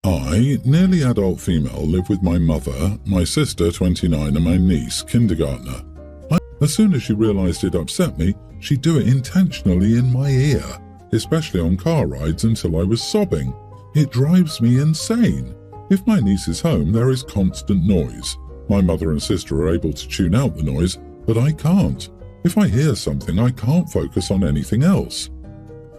I, nearly adult female, live with my mother, my sister, 29, and my niece, kindergartner. As soon as she realised it upset me, she'd do it intentionally in my ear, especially on car rides until I was sobbing. It drives me insane. If my niece is home, there is constant noise. My mother and sister are able to tune out the noise, but I can't. If I hear something, I can't focus on anything else.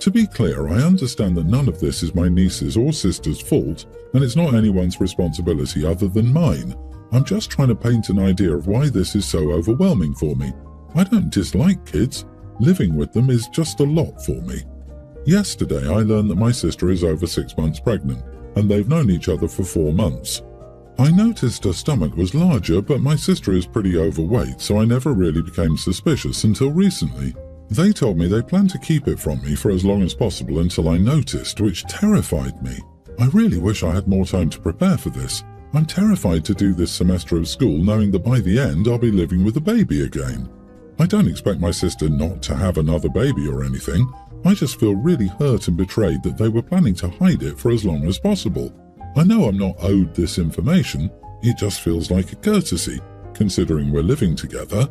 To be clear, I understand that none of this is my niece's or sister's fault, and it's not anyone's responsibility other than mine. I'm just trying to paint an idea of why this is so overwhelming for me. I don't dislike kids. Living with them is just a lot for me. Yesterday, I learned that my sister is over 6 months pregnant, and they've known each other for 4 months. I noticed her stomach was larger, but my sister is pretty overweight, so I never really became suspicious until recently. They told me they plan to keep it from me for as long as possible until I noticed, which terrified me. I really wish I had more time to prepare for this. I'm terrified to do this semester of school knowing that by the end I'll be living with a baby again. I don't expect my sister not to have another baby or anything. I just feel really hurt and betrayed that they were planning to hide it for as long as possible. I know I'm not owed this information, it just feels like a courtesy, considering we're living together.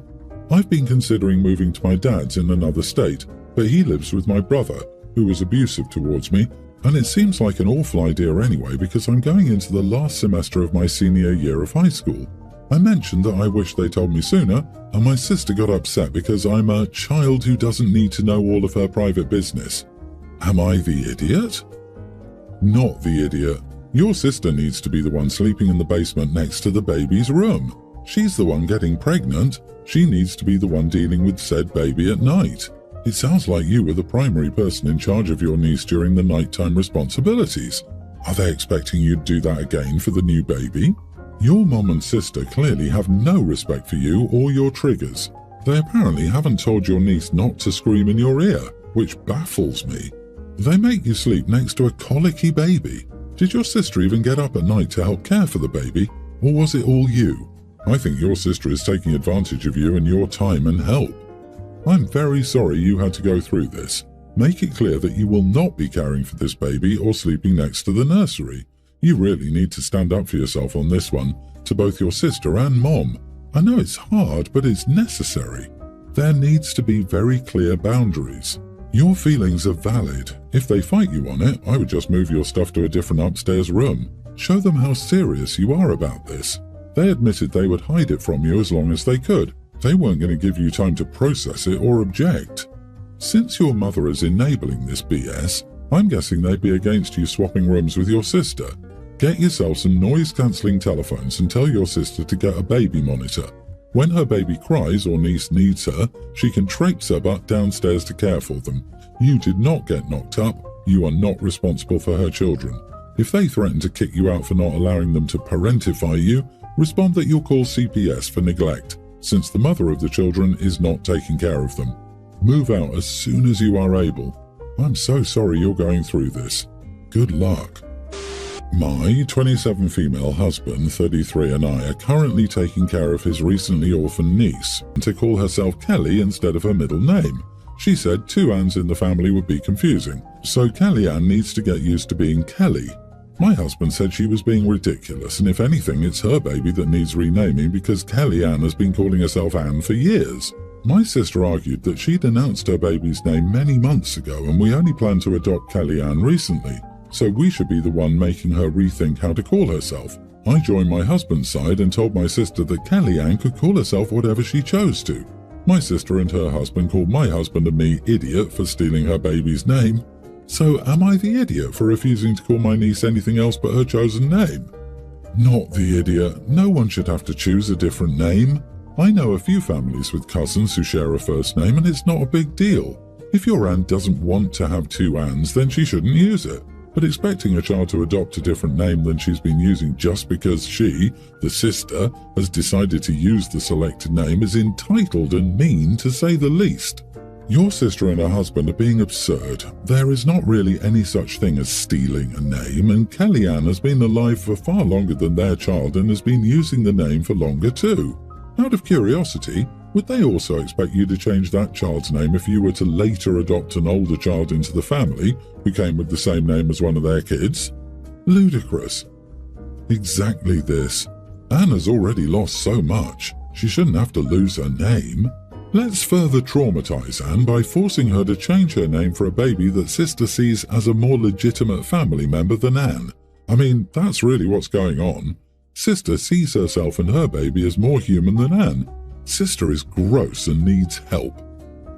I've been considering moving to my dad's in another state, but he lives with my brother, who was abusive towards me, and it seems like an awful idea anyway because I'm going into the last semester of my senior year of high school. I mentioned that I wish they told me sooner, and my sister got upset because I'm a child who doesn't need to know all of her private business. Am I the idiot? Not the idiot. Your sister needs to be the one sleeping in the basement next to the baby's room. She's the one getting pregnant. She needs to be the one dealing with said baby at night. It sounds like you were the primary person in charge of your niece during the nighttime responsibilities. Are they expecting you to do that again for the new baby? Your mom and sister clearly have no respect for you or your triggers. They apparently haven't told your niece not to scream in your ear, which baffles me. They make you sleep next to a colicky baby. Did your sister even get up at night to help care for the baby, or was it all you? I think your sister is taking advantage of you and your time and help. I'm very sorry you had to go through this. Make it clear that you will not be caring for this baby or sleeping next to the nursery. You really need to stand up for yourself on this one, to both your sister and mom. I know it's hard, but it's necessary. There needs to be very clear boundaries. Your feelings are valid. If they fight you on it, I would just move your stuff to a different upstairs room. Show them how serious you are about this. They admitted they would hide it from you as long as they could. They weren't going to give you time to process it or object. Since your mother is enabling this BS, I'm guessing they'd be against you swapping rooms with your sister. Get yourself some noise-cancelling telephones and tell your sister to get a baby monitor. When her baby cries or niece needs her, she can traipse her butt downstairs to care for them. You did not get knocked up. You are not responsible for her children. If they threaten to kick you out for not allowing them to parentify you, respond that you'll call CPS for neglect, since the mother of the children is not taking care of them. Move out as soon as you are able. I'm so sorry you're going through this. Good luck. My 27 female husband, 33, and I are currently taking care of his recently orphaned niece, to call herself Kelly instead of her middle name. She said 2 Anns in the family would be confusing, so Kellyanne needs to get used to being Kelly. My husband said she was being ridiculous, and if anything, it's her baby that needs renaming because Kellyanne has been calling herself Ann for years. My sister argued that she'd announced her baby's name many months ago and we only planned to adopt Kellyanne recently, so we should be the one making her rethink how to call herself. I joined my husband's side and told my sister that Kellyanne could call herself whatever she chose to. My sister and her husband called my husband and me idiot for stealing her baby's name. So am I the idiot for refusing to call my niece anything else but her chosen name? Not the idiot. No one should have to choose a different name. I know a few families with cousins who share a first name and it's not a big deal. If your aunt doesn't want to have 2 Anns, then she shouldn't use it. But expecting a child to adopt a different name than she's been using just because she, the sister, has decided to use the selected name is entitled and mean to say the least. Your sister and her husband are being absurd. There is not really any such thing as stealing a name, and Kellyanne has been alive for far longer than their child and has been using the name for longer too. Out of curiosity, would they also expect you to change that child's name if you were to later adopt an older child into the family who came with the same name as one of their kids? Ludicrous. Exactly this. Anne has already lost so much. She shouldn't have to lose her name. Let's further traumatize Anne by forcing her to change her name for a baby that Sister sees as a more legitimate family member than Anne. I mean, that's really what's going on. Sister sees herself and her baby as more human than Anne. Sister is gross and needs help.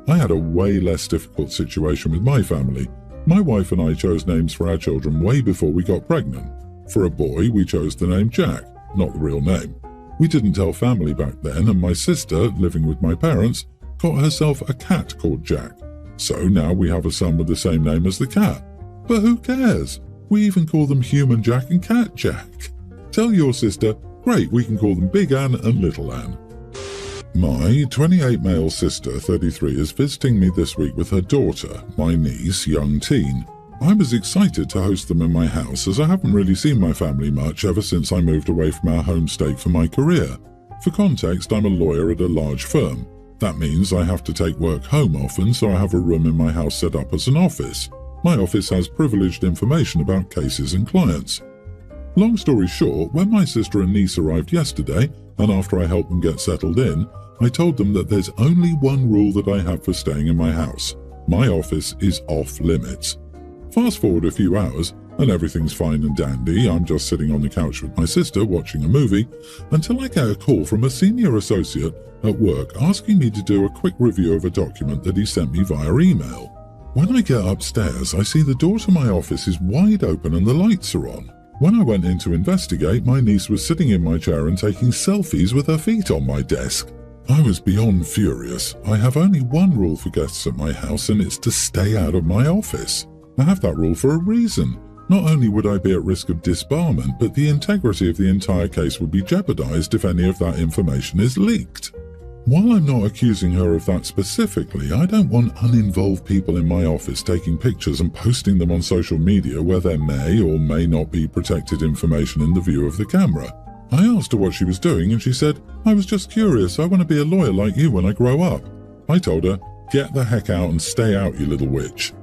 I had a way less difficult situation with my family. My wife and I chose names for our children way before we got pregnant. For a boy, we chose the name Jack, not the real name. We didn't tell family back then, and my sister, living with my parents, got herself a cat called Jack. So now we have a son with the same name as the cat. But who cares? We even call them Human Jack and Cat Jack. Tell your sister, great, we can call them Big Anne and Little Anne. My 28 male sister, 33, is visiting me this week with her daughter, my niece, young teen. I was excited to host them in my house as I haven't really seen my family much ever since I moved away from our home state for my career. For context, I'm a lawyer at a large firm. That means I have to take work home often, so I have a room in my house set up as an office. My office has privileged information about cases and clients. Long story short, when my sister and niece arrived yesterday, and after I helped them get settled in, I told them that there's only one rule that I have for staying in my house. My office is off limits. Fast forward a few hours, and everything's fine and dandy. I'm just sitting on the couch with my sister watching a movie, until I get a call from a senior associate at work asking me to do a quick review of a document that he sent me via email. When I get upstairs, I see the door to my office is wide open and the lights are on. When I went in to investigate, my niece was sitting in my chair and taking selfies with her feet on my desk. I was beyond furious. I have only one rule for guests at my house, and it's to stay out of my office. I have that rule for a reason. Not only would I be at risk of disbarment, but the integrity of the entire case would be jeopardized if any of that information is leaked. While I'm not accusing her of that specifically, I don't want uninvolved people in my office taking pictures and posting them on social media where there may or may not be protected information in the view of the camera. I asked her what she was doing and she said, "I was just curious, I want to be a lawyer like you when I grow up." I told her, "Get the heck out and stay out, you little witch."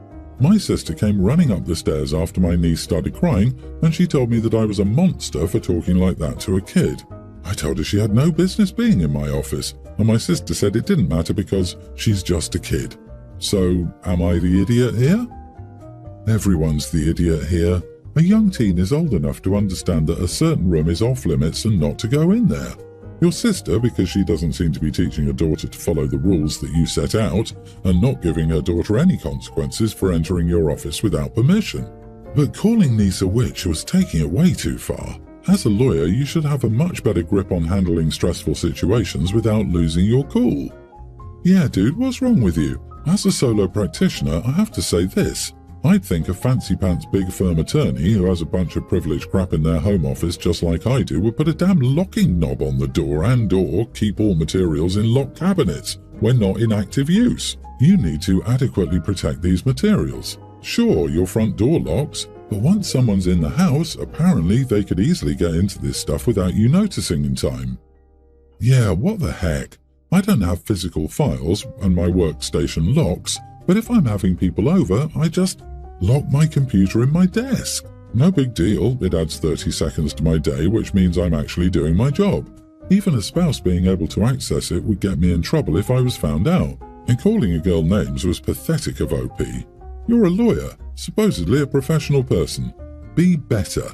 My sister came running up the stairs after my niece started crying, and she told me that I was a monster for talking like that to a kid. I told her she had no business being in my office, and my sister said it didn't matter because she's just a kid. So, am I the idiot here? Everyone's the idiot here. A young teen is old enough to understand that a certain room is off limits and not to go in there. Your sister, because she doesn't seem to be teaching her daughter to follow the rules that you set out, and not giving her daughter any consequences for entering your office without permission. But calling niece a witch was taking it way too far. As a lawyer, you should have a much better grip on handling stressful situations without losing your cool. Yeah, dude, what's wrong with you? As a solo practitioner, I have to say this. I'd think a fancy-pants big firm attorney who has a bunch of privileged crap in their home office just like I do would put a damn locking knob on the door and/or keep all materials in locked cabinets when not in active use. You need to adequately protect these materials. Sure, your front door locks, but once someone's in the house, apparently they could easily get into this stuff without you noticing in time. Yeah, what the heck? I don't have physical files and my workstation locks, but if I'm having people over, I just lock my computer in my desk. No big deal, it adds 30 seconds to my day, which means I'm actually doing my job. Even a spouse being able to access it would get me in trouble if I was found out, and calling a girl names was pathetic of OP. You're a lawyer, supposedly a professional person. Be better.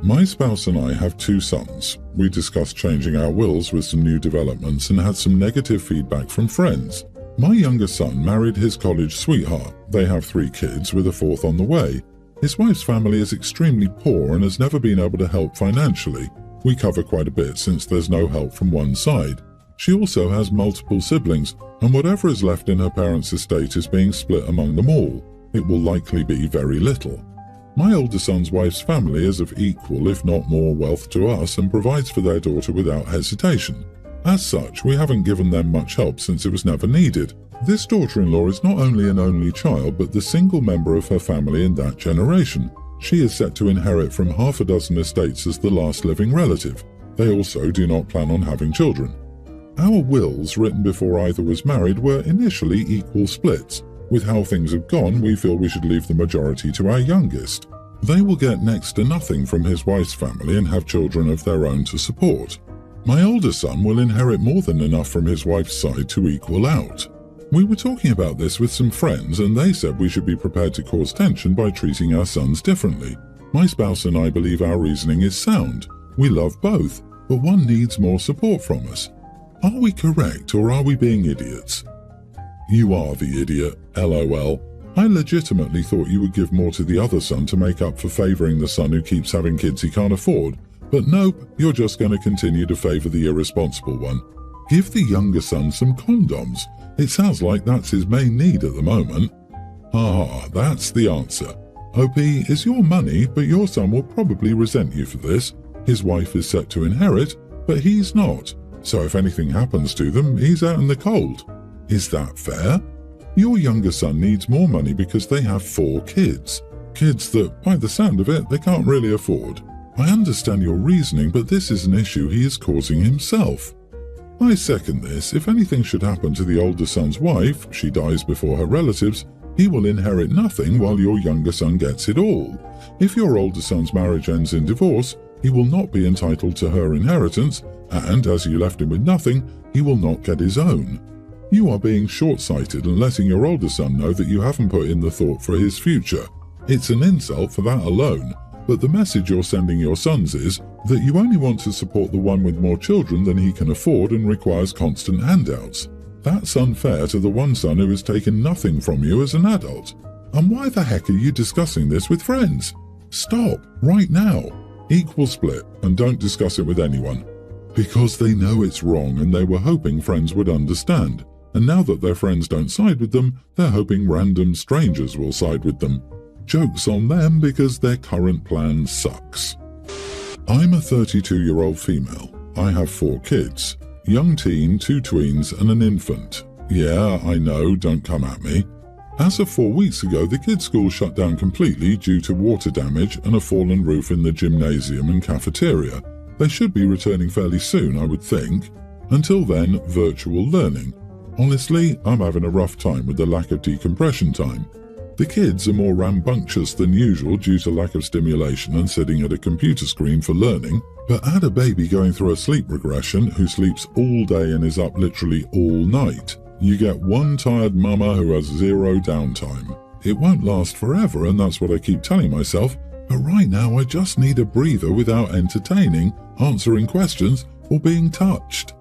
My spouse and I have 2 sons. We discussed changing our wills with some new developments and had some negative feedback from friends. My younger son married his college sweetheart. They have 3 kids, with a 4th on the way. His wife's family is extremely poor and has never been able to help financially. We cover quite a bit since there's no help from one side. She also has multiple siblings, and whatever is left in her parents' estate is being split among them all. It will likely be very little. My older son's wife's family is of equal, if not more, wealth to us and provides for their daughter without hesitation. As such, we haven't given them much help since it was never needed. This daughter-in-law is not only an only child, but the single member of her family in that generation. She is set to inherit from half a dozen estates as the last living relative. They also do not plan on having children. Our wills, written before either was married, were initially equal splits. With how things have gone, we feel we should leave the majority to our youngest. They will get next to nothing from his wife's family and have children of their own to support. My older son will inherit more than enough from his wife's side to equal out. We were talking about this with some friends and they said we should be prepared to cause tension by treating our sons differently. My spouse and I believe our reasoning is sound. We love both, but one needs more support from us. Are we correct or are we being idiots? You are the idiot, LOL. I legitimately thought you would give more to the other son to make up for favouring the son who keeps having kids he can't afford. But nope, you're just going to continue to favour the irresponsible one. Give the younger son some condoms. It sounds like that's his main need at the moment. Ah, that's the answer. OP, it's your money, but your son will probably resent you for this. His wife is set to inherit, but he's not. So if anything happens to them, he's out in the cold. Is that fair? Your younger son needs more money because they have 4 kids. Kids that, by the sound of it, they can't really afford. I understand your reasoning, but this is an issue he is causing himself. I second this. If anything should happen to the older son's wife, she dies before her relatives, he will inherit nothing while your younger son gets it all. If your older son's marriage ends in divorce, he will not be entitled to her inheritance, and as you left him with nothing, he will not get his own. You are being short-sighted and letting your older son know that you haven't put in the thought for his future. It's an insult for that alone, but the message you're sending your sons is that you only want to support the one with more children than he can afford and requires constant handouts. That's unfair to the one son who has taken nothing from you as an adult. And why the heck are you discussing this with friends? Stop, right now. Equal split, and don't discuss it with anyone. Because they know it's wrong and they were hoping friends would understand. And now that their friends don't side with them, they're hoping random strangers will side with them. Joke's on them because their current plan sucks. I'm a 32-year-old female. I have 4 kids. Young teen, 2 tweens and an infant. Yeah, I know, don't come at me. As of 4 weeks ago, the kids' school shut down completely due to water damage and a fallen roof in the gymnasium and cafeteria. They should be returning fairly soon, I would think. Until then, virtual learning. Honestly, I'm having a rough time with the lack of decompression time. The kids are more rambunctious than usual due to lack of stimulation and sitting at a computer screen for learning, but add a baby going through a sleep regression who sleeps all day and is up literally all night. You get one tired mama who has 0 downtime. It won't last forever, and that's what I keep telling myself, but right now I just need a breather without entertaining, answering questions, or being touched.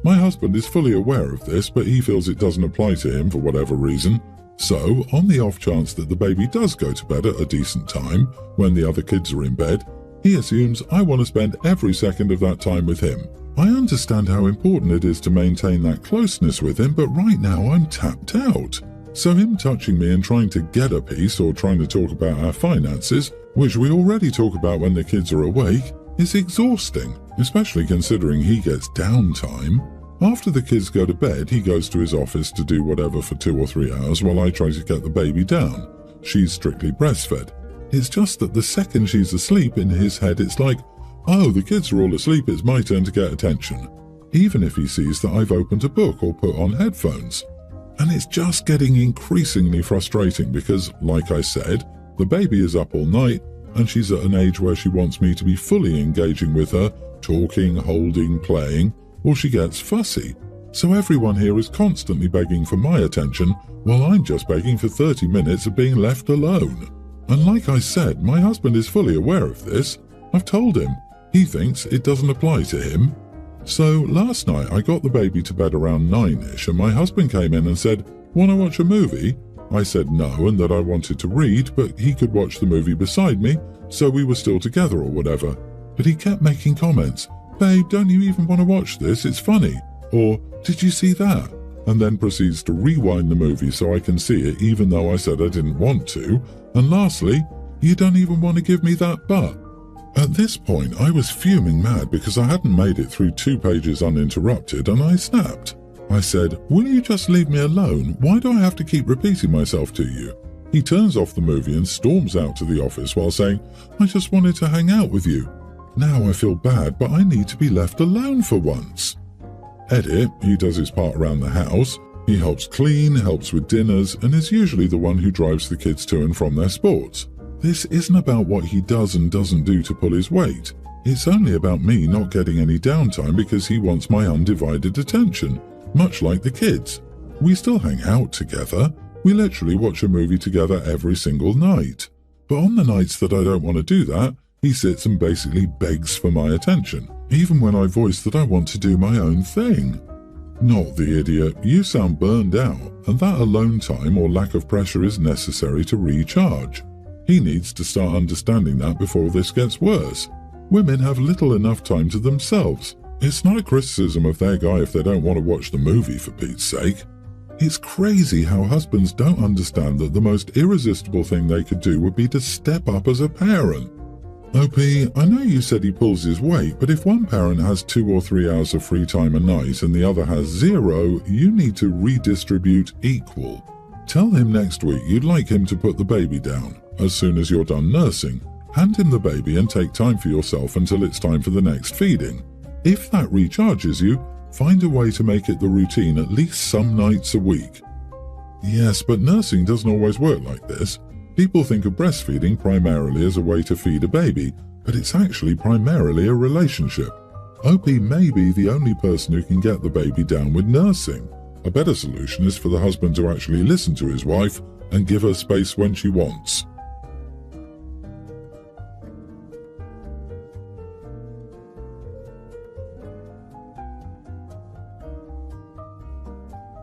My husband is fully aware of this, but he feels it doesn't apply to him for whatever reason. So, on the off chance that the baby does go to bed at a decent time, when the other kids are in bed, he assumes I want to spend every second of that time with him. I understand how important it is to maintain that closeness with him, but right now I'm tapped out. So him touching me and trying to get a piece or trying to talk about our finances, which we already talk about when the kids are awake, is exhausting, especially considering he gets downtime. After the kids go to bed, he goes to his office to do whatever for 2 or 3 hours while I try to get the baby down. She's strictly breastfed. It's just that the second she's asleep, in his head it's like, oh, the kids are all asleep, it's my turn to get attention. Even if he sees that I've opened a book or put on headphones. And it's just getting increasingly frustrating because, like I said, the baby is up all night and she's at an age where she wants me to be fully engaging with her, talking, holding, playing, or she gets fussy. So everyone here is constantly begging for my attention while I'm just begging for 30 minutes of being left alone. And like I said, my husband is fully aware of this. I've told him. He thinks it doesn't apply to him. So last night I got the baby to bed around 9ish and my husband came in and said, "Want to watch a movie?" I said no and that I wanted to read, but he could watch the movie beside me, so we were still together or whatever. But he kept making comments. "Babe, don't you even want to watch this? It's funny." Or, "Did you see that?" And then proceeds to rewind the movie so I can see it even though I said I didn't want to. And lastly, "You don't even want to give me that butt." At this point, I was fuming mad because I hadn't made it through 2 pages uninterrupted and I snapped. I said, "Will you just leave me alone? Why do I have to keep repeating myself to you?" He turns off the movie and storms out to the office while saying, "I just wanted to hang out with you." Now I feel bad, but I need to be left alone for once. Edit, he does his part around the house. He helps clean, helps with dinners, and is usually the one who drives the kids to and from their sports. This isn't about what he does and doesn't do to pull his weight. It's only about me not getting any downtime because he wants my undivided attention, much like the kids. We still hang out together. We literally watch a movie together every single night. But on the nights that I don't want to do that, he sits and basically begs for my attention, even when I voice that I want to do my own thing. Not the idiot, you sound burned out, and that alone time or lack of pressure is necessary to recharge. He needs to start understanding that before this gets worse. Women have little enough time to themselves. It's not a criticism of their guy if they don't want to watch the movie, for Pete's sake. It's crazy how husbands don't understand that the most irresistible thing they could do would be to step up as a parent. OP, I know you said he pulls his weight, but if one parent has 2 or 3 hours of free time a night and the other has 0, you need to redistribute equal. Tell him next week you'd like him to put the baby down. As soon as you're done nursing, hand him the baby and take time for yourself until it's time for the next feeding. If that recharges you, find a way to make it the routine at least some nights a week. Yes, but nursing doesn't always work like this. People think of breastfeeding primarily as a way to feed a baby, but it's actually primarily a relationship. OP may be the only person who can get the baby down with nursing. A better solution is for the husband to actually listen to his wife and give her space when she wants.